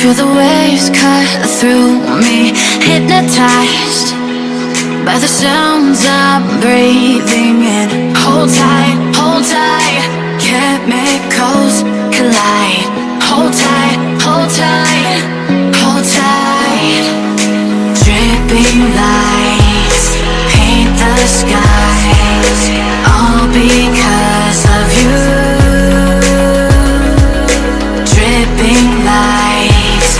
Feel the waves cut through me, hypnotized by the sounds I'm breathing in. Hold tight, chemicals collide. Hold tight, hold tight, hold tight. Dripping lights paint the skies, all because of you. Dripping lights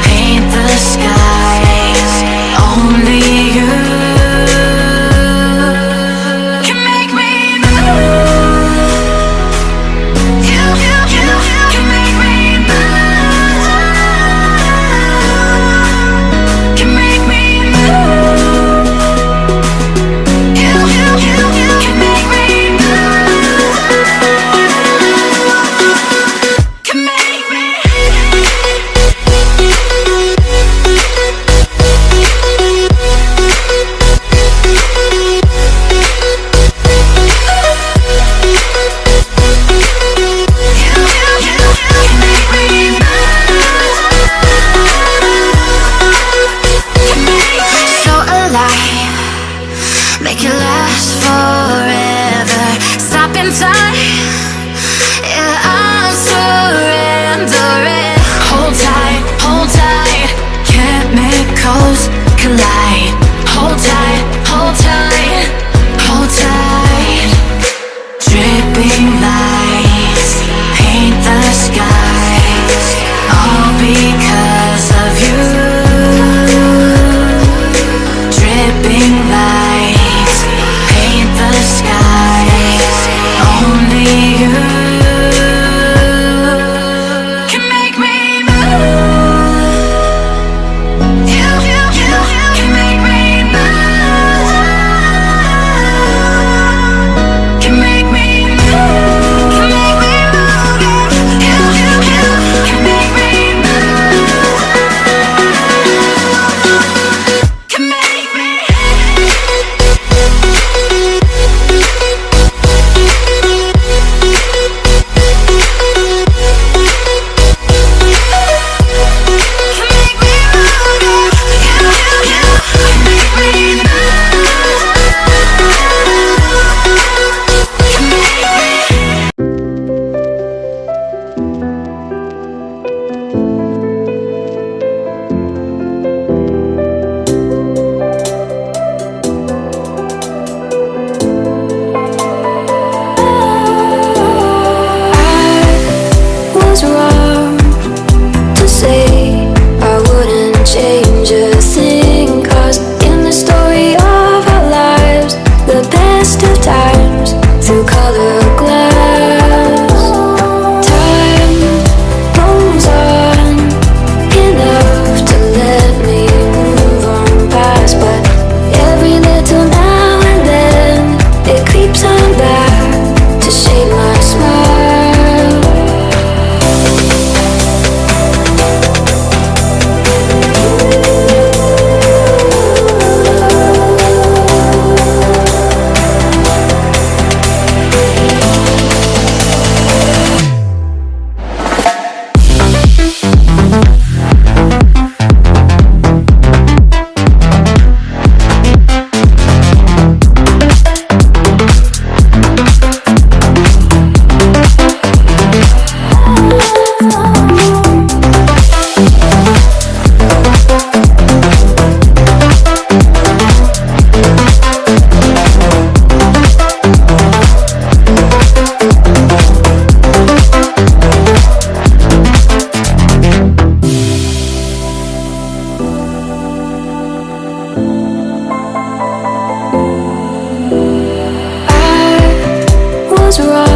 paint the skies, only you can make me move. You can make me move. Can make me move. You can make me move. Can make me. Make it last forever. Stop in time. Yeah, I'm surrendering. Hold tight, chemicals collide. Hold tight, hold tight, hold tight. Dripping lights paint the skies, all because of you. Dripping lights paint the skies, only you can make me move. You can make me move. Can make me move. Can make me move. You can make me move. Can make me. was wrong.